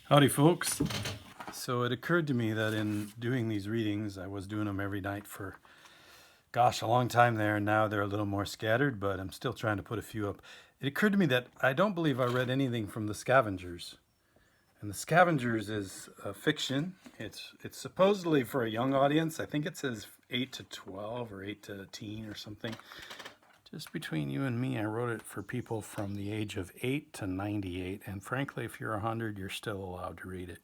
Howdy, folks. So it occurred to me that in doing these readings, I was doing them every night for, gosh, a long time there. And now they're a little more scattered, but I'm still trying to put a few up. It occurred to me that I don't believe I read anything from the Scavengers. And the Scavengers is a fiction. It's supposedly for a young audience. I think it says 8 to 12 or 8 to teen or something. Just between you and me, I wrote it for people from the age of 8 to 98. And frankly, if you're 100, you're still allowed to read it.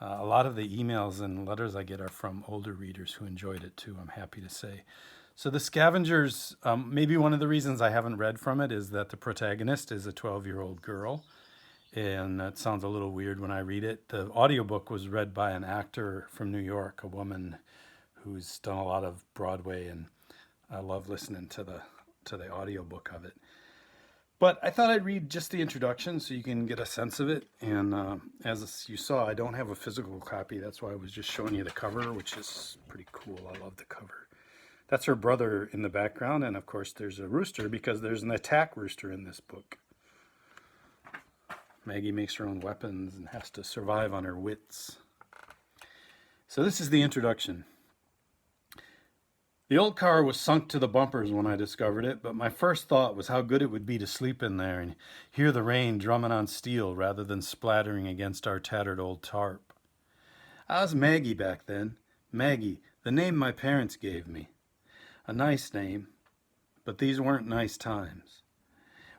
A lot of the emails and letters I get are from older readers who enjoyed it too, I'm happy to say. So the Scavengers, maybe one of the reasons I haven't read from it is that the protagonist is a 12-year-old girl. And that sounds a little weird when I read it. The audiobook was read by an actor from New York, a woman who's done a lot of Broadway, and I love listening to the audiobook of it. But I thought I'd read just the introduction so you can get a sense of it. And as you saw, I don't have a physical copy. That's why I was just showing you the cover, which is pretty cool. I love the cover. That's her brother in the background. And of course, there's a rooster because there's an attack rooster in this book. Maggie makes her own weapons and has to survive on her wits. So this is the introduction. The old car was sunk to the bumpers when I discovered it, but my first thought was how good it would be to sleep in there and hear the rain drumming on steel rather than splattering against our tattered old tarp. I was Maggie back then. Maggie, the name my parents gave me. A nice name, but these weren't nice times.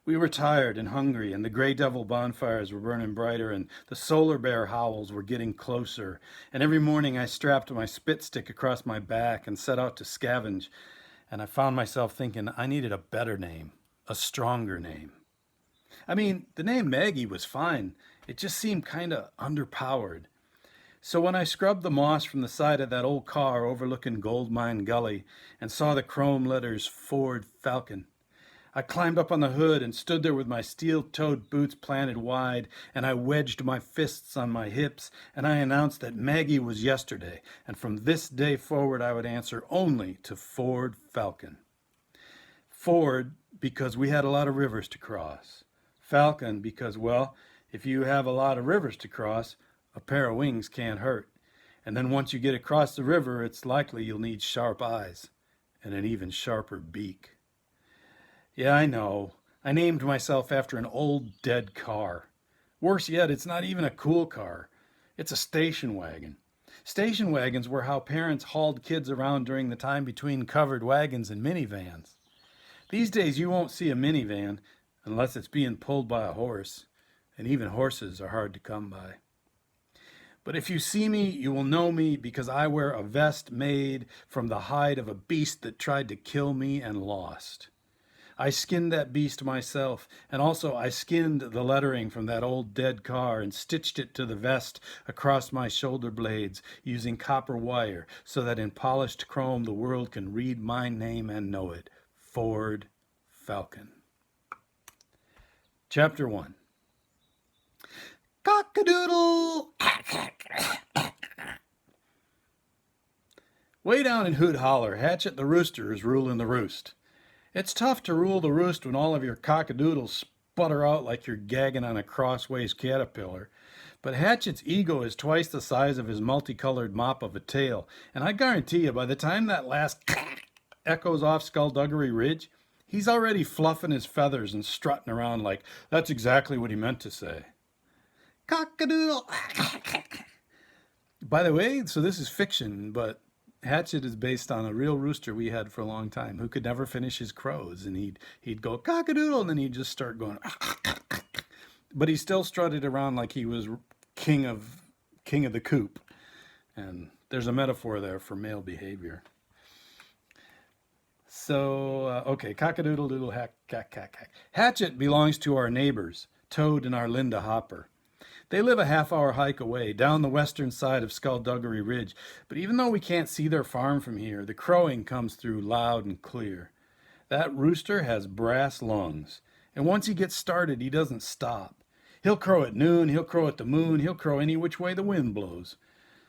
We were tired and hungry, and the gray devil bonfires were burning brighter, and the solar bear howls were getting closer. And every morning I strapped my spit stick across my back and set out to scavenge. And I found myself thinking I needed a better name, a stronger name. I mean, the name Maggie was fine. It just seemed kind of underpowered. So when I scrubbed the moss from the side of that old car overlooking Gold Mine Gully and saw the chrome letters Ford Falcon, I climbed up on the hood and stood there with my steel-toed boots planted wide, and I wedged my fists on my hips, and I announced that Maggie was yesterday, and from this day forward I would answer only to Ford Falcon. Ford, because we had a lot of rivers to cross. Falcon, because, well, if you have a lot of rivers to cross, a pair of wings can't hurt. And then once you get across the river, it's likely you'll need sharp eyes and an even sharper beak. Yeah, I know. I named myself after an old dead car. Worse yet, it's not even a cool car. It's a station wagon. Station wagons were how parents hauled kids around during the time between covered wagons and minivans. These days you won't see a minivan unless it's being pulled by a horse, and even horses are hard to come by. But if you see me, you will know me because I wear a vest made from the hide of a beast that tried to kill me and lost. I skinned that beast myself, and also I skinned the lettering from that old dead car and stitched it to the vest across my shoulder blades using copper wire so that in polished chrome the world can read my name and know it. Ford Falcon. Chapter 1. Cock-a-doodle! Way down in Hoot Holler, Hatchet the rooster is ruling the roost. It's tough to rule the roost when all of your cockadoodles sputter out like you're gagging on a crossways caterpillar. But Hatchet's ego is twice the size of his multicolored mop of a tail, and I guarantee you by the time that last echoes off Skullduggery Ridge, he's already fluffing his feathers and strutting around like that's exactly what he meant to say. Cockadoodle! By the way, so this is fiction, but Hatchet is based on a real rooster we had for a long time who could never finish his crows, and he'd go cock-a-doodle, and then he'd just start going. But he still strutted around like he was king of the coop, and there's a metaphor there for male behavior. So okay, cock-a-doodle-doodle, hack, hack, hack, hack. Hatchet belongs to our neighbors, Toad and our Linda Hopper. They live a half-hour hike away, down the western side of Skullduggery Ridge, but even though we can't see their farm from here, the crowing comes through loud and clear. That rooster has brass lungs, and once he gets started, he doesn't stop. He'll crow at noon, he'll crow at the moon, he'll crow any which way the wind blows.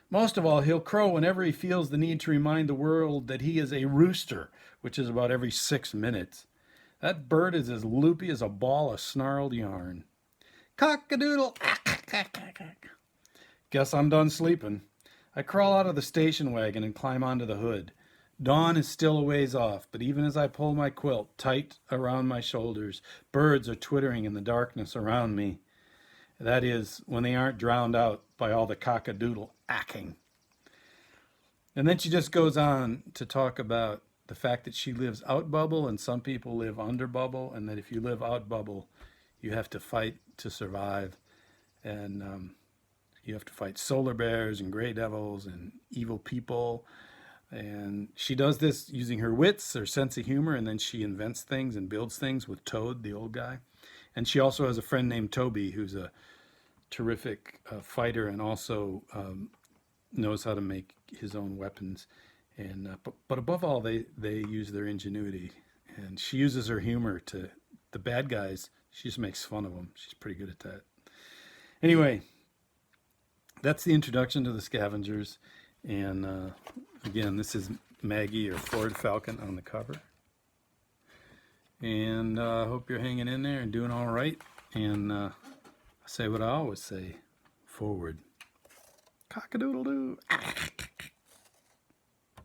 Most of all, he'll crow whenever he feels the need to remind the world that he is a rooster, which is about every 6 minutes. That bird is as loopy as a ball of snarled yarn. Cock-a-doodle! Guess I'm done sleeping. I crawl out of the station wagon and climb onto the hood. Dawn is still a ways off, but even as I pull my quilt tight around my shoulders, birds are twittering in the darkness around me. That is, when they aren't drowned out by all the cockadoodle acking. And then she just goes on to talk about the fact that she lives out bubble and some people live under bubble, and that if you live out bubble, you have to fight to survive. And you have to fight solar bears and gray devils and evil people. And she does this using her wits, her sense of humor, and then she invents things and builds things with Toad, the old guy. And she also has a friend named Toby, who's a terrific fighter and also knows how to make his own weapons. And but above all, they use their ingenuity, and she uses her humor to the bad guys. She just makes fun of them. She's pretty good at that. Anyway, that's the introduction to the Scavengers. And again, this is Maggie or Ford Falcon on the cover. And I hope you're hanging in there and doing all right. And I say what I always say, forward. Cock-a-doodle-doo.